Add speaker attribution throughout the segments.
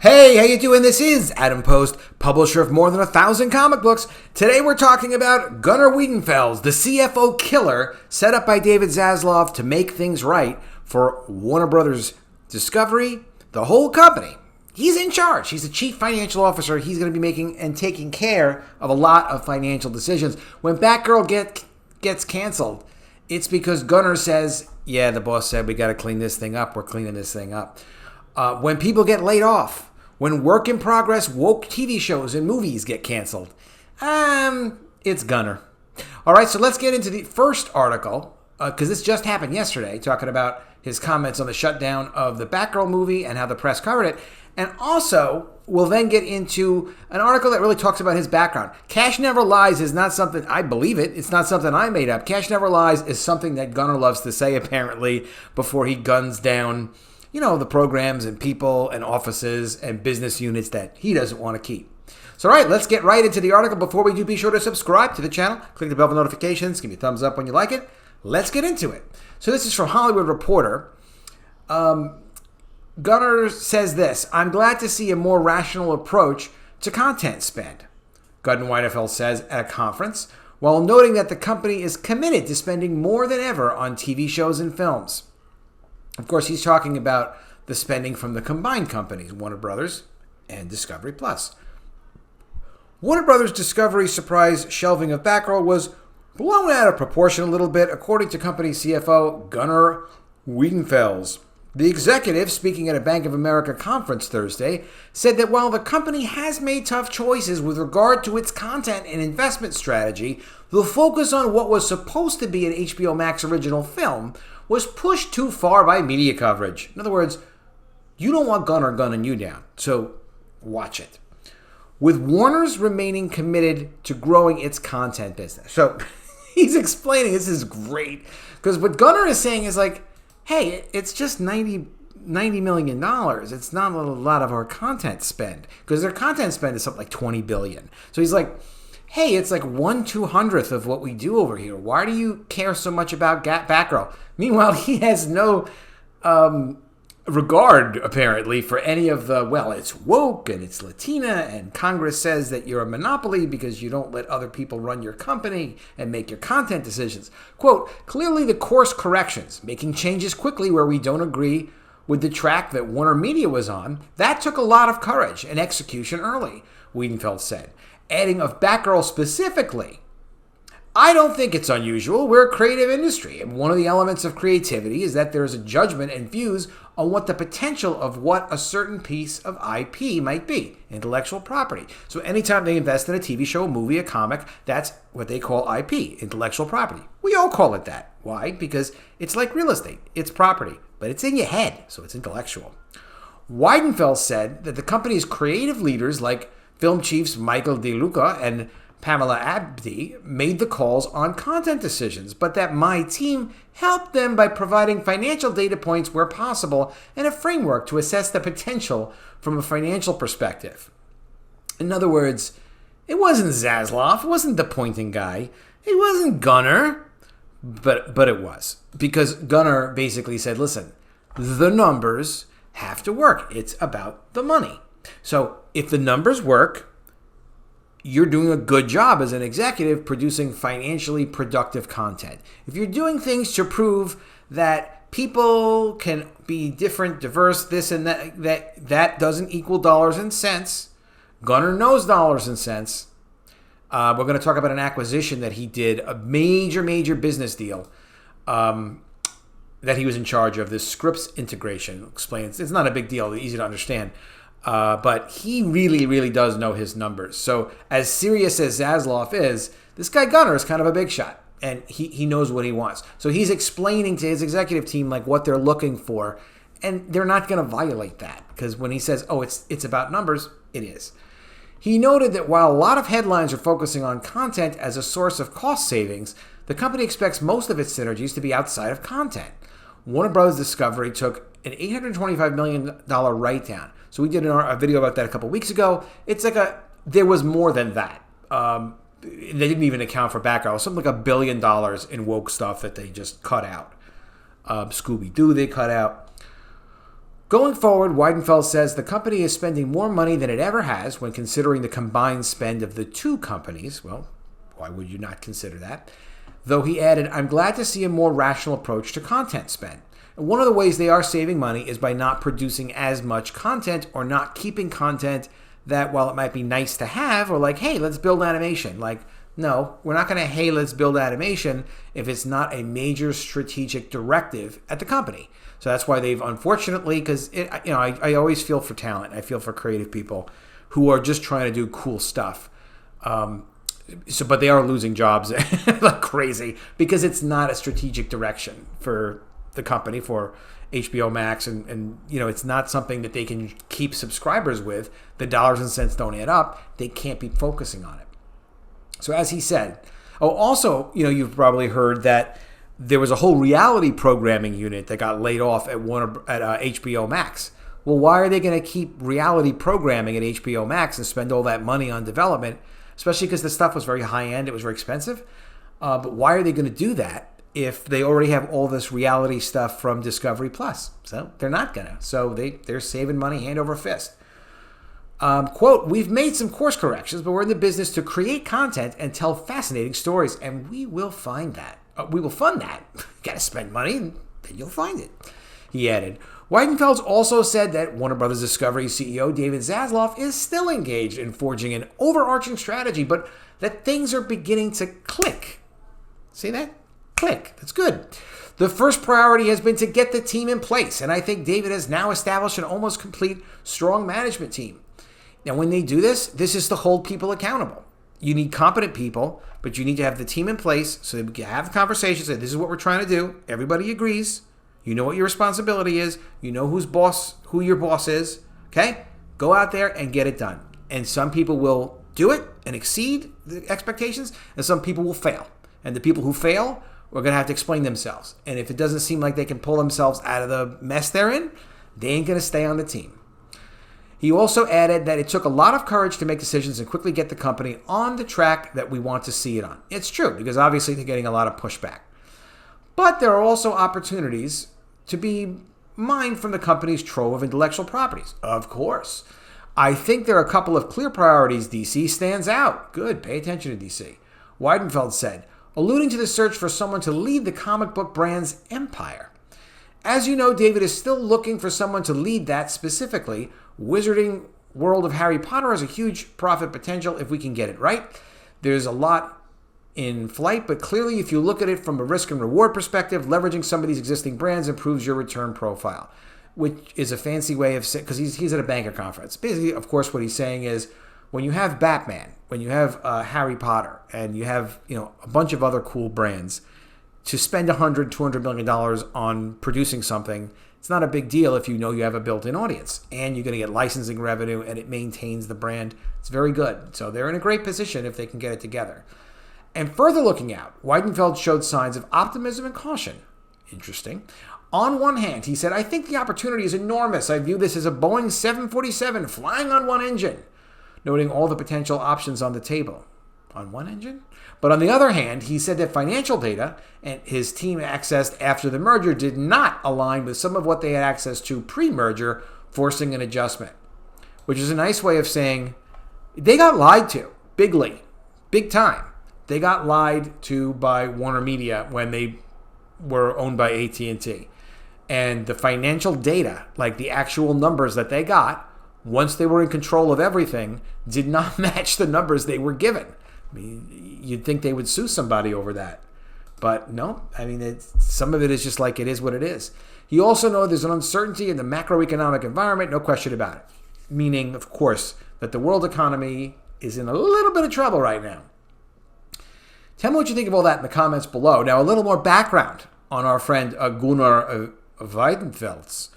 Speaker 1: Hey, how you doing? This is Adam Post, publisher of more than 1,000 comic books. Today we're talking about Gunnar Wiedenfels, the CFO killer set up by David Zaslav to make things right for Warner Brothers Discovery, the whole company. He's in charge. He's the chief financial officer. He's going to be making and taking care of a lot of financial decisions. When Batgirl gets canceled, it's because Gunnar says, yeah, the boss said we got to clean this thing up. We're cleaning this thing up. When people get laid off, when work-in-progress woke TV shows and movies get canceled, it's Gunnar. All right, so let's get into the first article, because this just happened yesterday, talking about his comments on the shutdown of the Batgirl movie and how the press covered it. And also, we'll then get into an article that really talks about his background. Cash Never Lies is not something, I believe it, it's not something I made up. Cash Never Lies is something that Gunnar loves to say, apparently, before he guns down the programs and people and offices and business units that he doesn't want to keep. So, all right, let's get right into the article. Before we do, be sure to subscribe to the channel. Click the bell for notifications. Give me a thumbs up when you like it. Let's get into it. So this is from Hollywood Reporter. Gunnar says this: I'm glad to see a more rational approach to content spend, Gunnar Wiedenfels says at a conference, while noting that the company is committed to spending more than ever on TV shows and films. Of course, he's talking about the spending from the combined companies, Warner Brothers and Discovery Plus. Warner Brothers Discovery's surprise shelving of Batgirl was blown out of proportion a little bit, according to company CFO Gunnar Wiedenfels. The executive, speaking at a Bank of America conference Thursday, said that while the company has made tough choices with regard to its content and investment strategy, the focus on what was supposed to be an HBO Max original film was pushed too far by media coverage. In other words, you don't want Gunnar gunning you down, so watch it. With Warner's remaining committed to growing its content business. So he's explaining, this is great, because what Gunnar is saying is like, hey, it's just $90 million. It's not a lot of our content spend, because their content spend is something like $20 billion. So he's like, hey, it's like 1/200th of what we do over here. Why do you care so much about Batgirl? Meanwhile, he has no regard, apparently, for any of the, well, it's woke and it's Latina and Congress says that you're a monopoly because you don't let other people run your company and make your content decisions. Quote, clearly the course corrections, making changes quickly where we don't agree with the track that Warner Media was on, that took a lot of courage and execution early, Wiedenfels said. Adding of Batgirl specifically, I don't think it's unusual. We're a creative industry, and one of the elements of creativity is that there is a judgment and views on what the potential of what a certain piece of IP might be, intellectual property. So anytime they invest in a TV show, a movie, a comic, that's what they call IP, intellectual property. We all call it that. Why? Because it's like real estate. It's property, but it's in your head, so it's intellectual. Wiedenfels said that the company's creative leaders like film chiefs Michael DeLuca and Pamela Abdi made the calls on content decisions, but that my team helped them by providing financial data points where possible and a framework to assess the potential from a financial perspective. In other words, it wasn't Zaslav, it wasn't the pointing guy, it wasn't Gunnar, but it was. Because Gunnar basically said, listen, the numbers have to work. It's about the money. So if the numbers work, you're doing a good job as an executive producing financially productive content. If you're doing things to prove that people can be different, diverse, this and that doesn't equal dollars and cents. Gunnar knows dollars and cents. We're going to talk about an acquisition that he did, a major business deal that he was in charge of, this Scripps integration. Explains it's not a big deal, easy to understand. But he really does know his numbers. So as serious as Zaslav is, this guy Gunnar is kind of a big shot. And he knows what he wants. So he's explaining to his executive team like what they're looking for. And they're not going to violate that. Because when he says, oh, it's about numbers, it is. He noted that while a lot of headlines are focusing on content as a source of cost savings, the company expects most of its synergies to be outside of content. Warner Bros. Discovery took an $825 million write-down. So we did a video about that a couple weeks ago. It's like there was more than that. They didn't even account for Batgirl. Something like $1 billion in woke stuff that they just cut out. Scooby-Doo they cut out. Going forward, Wiedenfels says the company is spending more money than it ever has when considering the combined spend of the two companies. Well, why would you not consider that? Though he added, I'm glad to see a more rational approach to content spend. And one of the ways they are saving money is by not producing as much content or not keeping content that, while it might be nice to have, or like, hey, let's build animation. Like, no, we're not going to, hey, let's build animation if it's not a major strategic directive at the company. So that's why they've, unfortunately, because I always feel for talent. I feel for creative people who are just trying to do cool stuff. But they are losing jobs like crazy because it's not a strategic direction for the company, for HBO Max, and it's not something that they can keep subscribers with. The dollars and cents don't add up. They can't be focusing on it. So as he said, also, you've probably heard that there was a whole reality programming unit that got laid off at HBO Max. Well, why are they going to keep reality programming at HBO Max and spend all that money on development, especially because the stuff was very high-end, it was very expensive? But why are they going to do that if they already have all this reality stuff from Discovery Plus? So they're not going to. So they're saving money hand over fist. Quote, we've made some course corrections, but we're in the business to create content and tell fascinating stories, and we will find that. We will fund that. You got to spend money, and then you'll find it, he added. Wiedenfels also said that Warner Brothers Discovery CEO David Zaslav is still engaged in forging an overarching strategy, but that things are beginning to click. See that? Click. That's good. The first priority has been to get the team in place, and I think David has now established an almost complete, strong management team. Now, when they do this is to hold people accountable. You need competent people, but you need to have the team in place so that we can have the conversation, say, this is what we're trying to do. Everybody agrees. You know what your responsibility is. You know who your boss is. Okay? Go out there and get it done. And some people will do it and exceed the expectations, and some people will fail. And the people who fail are going to have to explain themselves. And if it doesn't seem like they can pull themselves out of the mess they're in, they ain't going to stay on the team. He also added that it took a lot of courage to make decisions and quickly get the company on the track that we want to see it on. It's true, because obviously they're getting a lot of pushback. But there are also opportunities to be mined from the company's trove of intellectual properties. Of course. I think there are a couple of clear priorities. DC stands out. Good, pay attention to DC. Wiedenfels said, alluding to the search for someone to lead the comic book brand's empire. As you know, David is still looking for someone to lead that specifically. Wizarding world of Harry Potter has a huge profit potential if we can get it right. There's a lot in flight, but clearly if you look at it from a risk and reward perspective, leveraging some of these existing brands improves your return profile, which is a fancy way of saying, because he's at a banker conference. Basically, of course, what he's saying is when you have Batman, when you have Harry Potter, and you have a bunch of other cool brands, to spend $100-200 million on producing something, it's not a big deal if you know you have a built-in audience and you're going to get licensing revenue and it maintains the brand. It's very good. So they're in a great position if they can get it together. And further looking out, Wiedenfels showed signs of optimism and caution. Interesting. On one hand, he said, I think the opportunity is enormous. I view this as a Boeing 747 flying on one engine, noting all the potential options on the table. On one engine? But on the other hand, he said that financial data and his team accessed after the merger did not align with some of what they had access to pre-merger, forcing an adjustment. Which is a nice way of saying they got lied to, big time. They got lied to by Warner Media when they were owned by AT&T. And the financial data, like the actual numbers that they got, once they were in control of everything, did not match the numbers they were given. I mean, you'd think they would sue somebody over that. But no, I mean, some of it is just like it is what it is. He also knows there's an uncertainty in the macroeconomic environment, no question about it. Meaning, of course, that the world economy is in a little bit of trouble right now. Tell me what you think of all that in the comments below. Now, a little more background on our friend Gunnar Wiedenfels.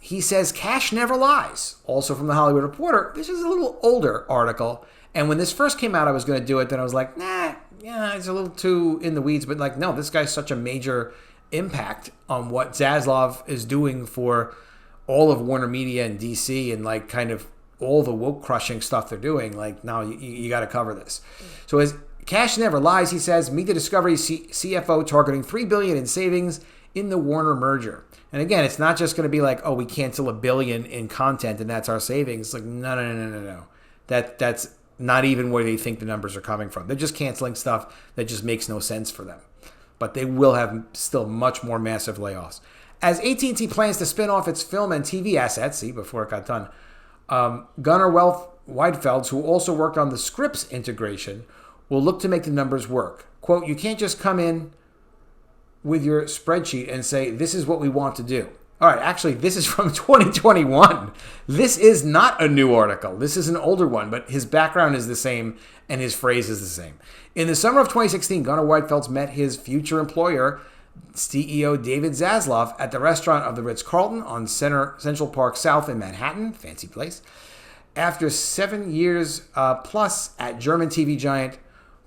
Speaker 1: He says, cash never lies. Also from the Hollywood Reporter. This is a little older article. And when this first came out, I was going to do it. Then I was like, it's a little too in the weeds. But like, no, this guy's such a major impact on what Zaslav is doing for all of Warner Media and DC and like kind of all the woke crushing stuff they're doing. Like, no, you got to cover this. So as cash never lies, he says, meet the Discovery CFO targeting $3 billion in savings in the Warner merger. And again, it's not just going to be like, oh, we cancel $1 billion in content and that's our savings. It's like, no. That's not even where they think the numbers are coming from. They're just canceling stuff that just makes no sense for them. But they will have still much more massive layoffs. As AT&T plans to spin off its film and TV assets, before it got done, Gunnar Wiedenfels, who also worked on the Scripps integration, will look to make the numbers work. Quote, you can't just come in with your spreadsheet and say, this is what we want to do. All right, actually, this is from 2021. This is not a new article. This is an older one, but his background is the same and his phrase is the same. In the summer of 2016, Gunnar Wiedenfels met his future employer, CEO David Zaslav, at the restaurant of the Ritz-Carlton on Central Park South in Manhattan, fancy place. After 7 years plus at German TV giant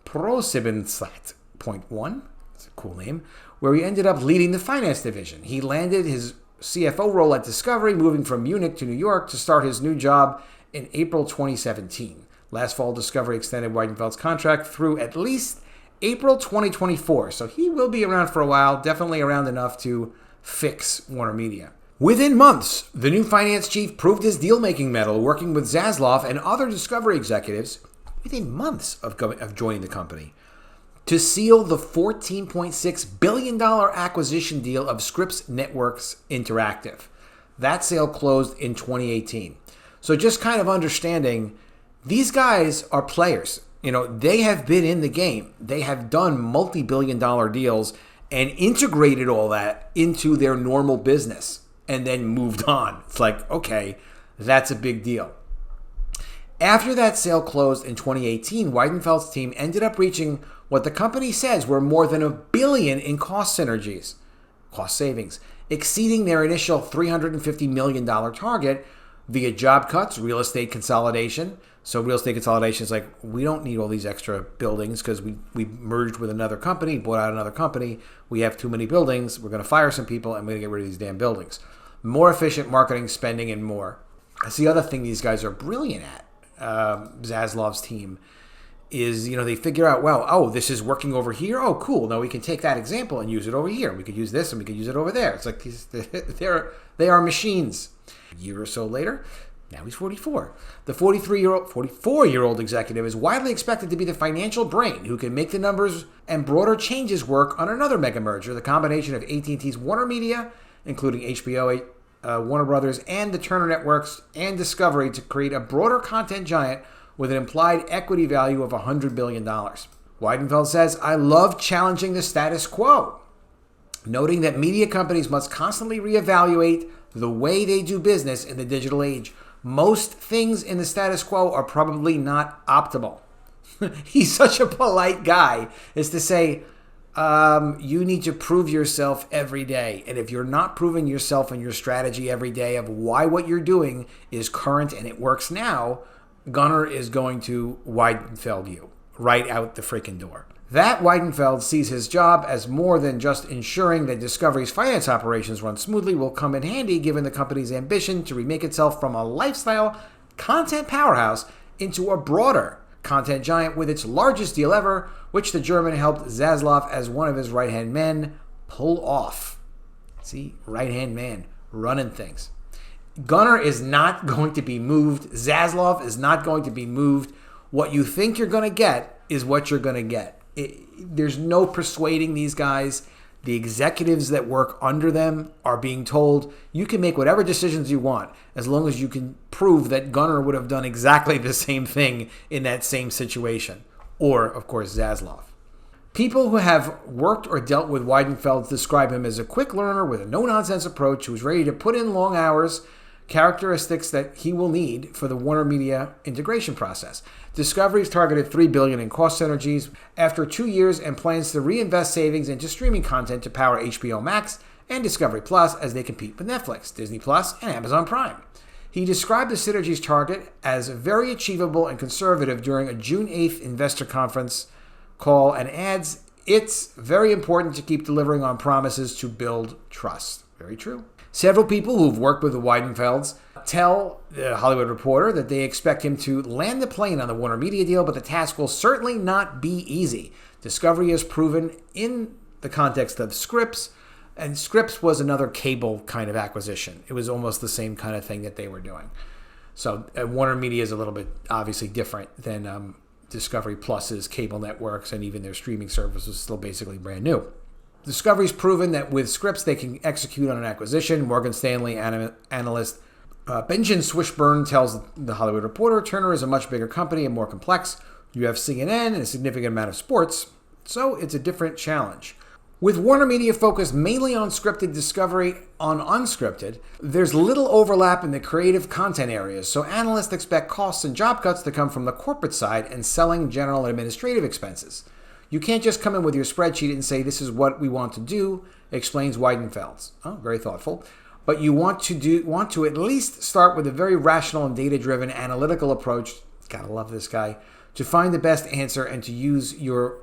Speaker 1: ProSiebenSat.1, that's a cool name, where he ended up leading the finance division. He landed his CFO role at Discovery, moving from Munich to New York to start his new job in April 2017. Last fall, Discovery extended Wiedenfels' contract through at least April 2024. So he will be around for a while, definitely around enough to fix Warner Media. Within months, the new finance chief proved his deal-making mettle, working with Zaslav and other Discovery executives within months of joining the company to seal the $14.6 billion acquisition deal of Scripps Networks Interactive. That sale closed in 2018. So just kind of understanding, these guys are players. They have been in the game. They have done multi-billion-dollar deals and integrated all that into their normal business and then moved on. It's like, okay, that's a big deal. After that sale closed in 2018, Wiedenfels' team ended up reaching what the company says were more than $1 billion in cost savings, exceeding their initial $350 million target via job cuts, real estate consolidation. So real estate consolidation is like, we don't need all these extra buildings because we merged with another company, bought out another company. We have too many buildings. We're going to fire some people and we're going to get rid of these damn buildings. More efficient marketing, spending, and more. That's the other thing these guys are brilliant at. Zaslav's team is, they figure out, well, this is working over here. Oh, cool. Now we can take that example and use it over here. We could use this and we could use it over there. It's like they are machines. A year or so later, now he's 44. The 44-year-old executive is widely expected to be the financial brain who can make the numbers and broader changes work on another mega merger, the combination of AT&T's Warner Media, including HBO, Warner Brothers, and the Turner Networks and Discovery, to create a broader content giant with an implied equity value of $100 billion. Wiedenfels says, I love challenging the status quo, noting that media companies must constantly reevaluate the way they do business in the digital age. Most things in the status quo are probably not optimal. He's such a polite guy as to say, you need to prove yourself every day. And if you're not proving yourself and your strategy every day of why what you're doing is current and it works now, Gunnar is going to Wiedenfeld you right out the freaking door. That Wiedenfeld sees his job as more than just ensuring that Discovery's finance operations run smoothly will come in handy given the company's ambition to remake itself from a lifestyle content powerhouse into a broader content giant with its largest deal ever, which the German helped Zaslav as one of his right-hand men pull off. See, right-hand man, running things. Gunnar is not going to be moved. Zaslav is not going to be moved. What you think you're going to get is what you're going to get. There's no persuading these guys. The executives that work under them are being told, you can make whatever decisions you want as long as you can prove that Gunnar would have done exactly the same thing in that same situation. Or, of course, Zaslav. People who have worked or dealt with Wiedenfels describe him as a quick learner with a no-nonsense approach who is ready to put in long hours, characteristics that he will need for the Warner Media integration process. Discovery's targeted $3 billion in cost synergies after 2 years and plans to reinvest savings into streaming content to power HBO Max and Discovery Plus as they compete with Netflix, Disney Plus, and Amazon Prime. He described the synergies target as very achievable and conservative during a June 8th investor conference call and adds, it's very important to keep delivering on promises to build trust. Very true. Several people who've worked with the Wiedenfels tell the Hollywood Reporter that they expect him to land the plane on the Warner Media deal, but the task will certainly not be easy. Discovery has proven in the context of Scripps And Scripps was another cable kind of acquisition. It was almost the same kind of thing that they were doing. So Warner Media is a little bit obviously different than Discovery Plus's cable networks, and even their streaming service is still basically brand new. Discovery's proven that with Scripps they can execute on an acquisition. Morgan Stanley analyst Benjamin Swishburne tells The Hollywood Reporter, Turner is a much bigger company and more complex. You have CNN and a significant amount of sports, so it's a different challenge. With Warner Media focused mainly on scripted, Discovery on unscripted, there's little overlap in the creative content areas, so analysts expect costs and job cuts to come from the corporate side and selling general and administrative expenses. You can't just come in with your spreadsheet and say, this is what we want to do, explains Wiedenfels. Oh, very thoughtful. But you want to at least start with a very rational and data-driven analytical approach, gotta love this guy, to find the best answer and to use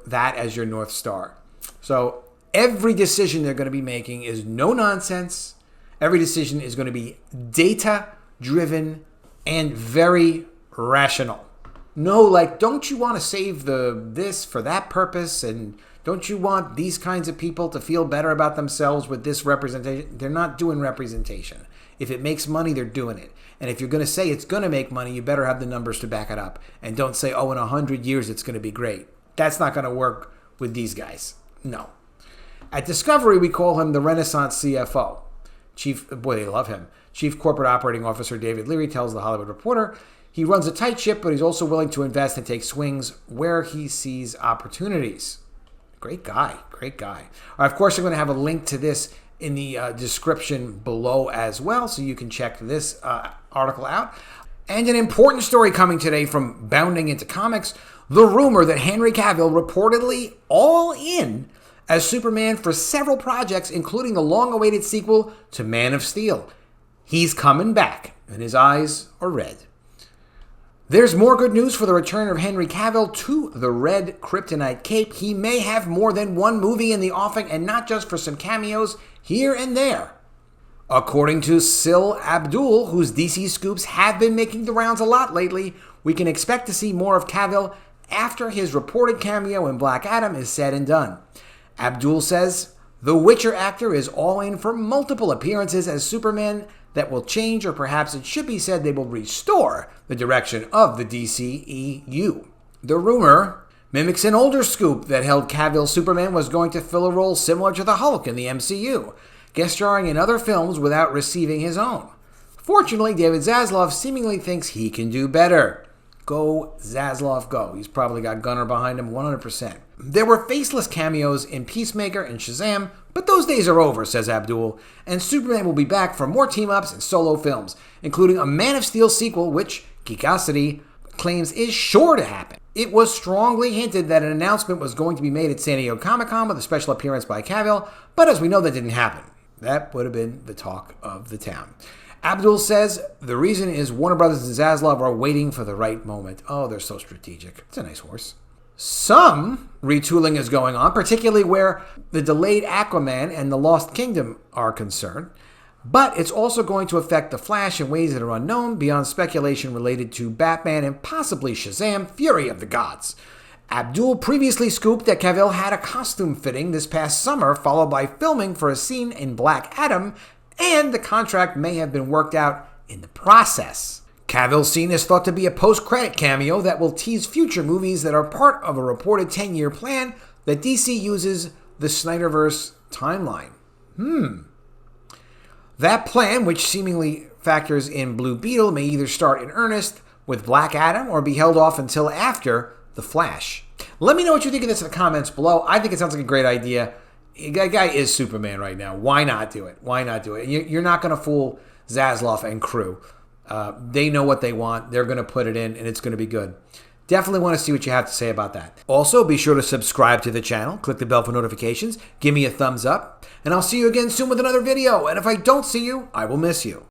Speaker 1: that as your North Star. So every decision they're going to be making is no nonsense. Every decision is going to be data-driven and very rational. No, like, don't you want to save this for that purpose? And don't you want these kinds of people to feel better about themselves with this representation? They're not doing representation. If it makes money, they're doing it. And if you're going to say it's going to make money, you better have the numbers to back it up. And don't say, oh, in 100 years, it's going to be great. That's not going to work with these guys. No. At Discovery, we call him the Renaissance CFO. They love him. Chief Corporate Operating Officer David Leary tells The Hollywood Reporter, he runs a tight ship, but he's also willing to invest and take swings where he sees opportunities. Great guy. Great guy. Of course, I'm going to have a link to this in the description below as well, so you can check this article out. And an important story coming today from Bounding Into Comics, the rumor that Henry Cavill reportedly all in as Superman for several projects, including the long-awaited sequel to Man of Steel. He's coming back, and his eyes are red. There's more good news for the return of Henry Cavill to the red kryptonite cape. He may have more than one movie in the offing, and not just for some cameos here and there. According to Syl Abdul, whose DC scoops have been making the rounds a lot lately, we can expect to see more of Cavill after his reported cameo in Black Adam is said and done. Abdul says, the Witcher actor is all in for multiple appearances as Superman that will change, or perhaps it should be said they will restore the direction of the DCEU. The rumor mimics an older scoop that held Cavill Superman was going to fill a role similar to the Hulk in the MCU, guest starring in other films without receiving his own. Fortunately, David Zaslav seemingly thinks he can do better. Go, Zaslav, go. He's probably got Gunnar behind him 100%. There were faceless cameos in Peacemaker and Shazam, but those days are over, says Abdul, and Superman will be back for more team-ups and solo films, including a Man of Steel sequel, which Geekosity claims is sure to happen. It was strongly hinted that an announcement was going to be made at San Diego Comic-Con with a special appearance by Cavill, but as we know, that didn't happen. That would have been the talk of the town. Abdul says the reason is Warner Brothers and Zaslav are waiting for the right moment. Oh, they're so strategic. It's a nice horse. Some retooling is going on, particularly where the delayed Aquaman and the Lost Kingdom are concerned. But it's also going to affect The Flash in ways that are unknown beyond speculation related to Batman and possibly Shazam, Fury of the Gods. Abdul previously scooped that Cavill had a costume fitting this past summer, followed by filming for a scene in Black Adam, and the contract may have been worked out in the process. Cavill's scene is thought to be a post-credit cameo that will tease future movies that are part of a reported 10-year plan that DC uses the Snyderverse timeline. That plan, which seemingly factors in Blue Beetle, may either start in earnest with Black Adam or be held off until after The Flash. Let me know what you think of this in the comments below. I think it sounds like a great idea. That guy is Superman right now. Why not do it? Why not do it? You're not going to fool Zaslav and crew. They know what they want. They're going to put it in, and it's going to be good. Definitely want to see what you have to say about that. Also, be sure to subscribe to the channel. Click the bell for notifications. Give me a thumbs up. And I'll see you again soon with another video. And if I don't see you, I will miss you.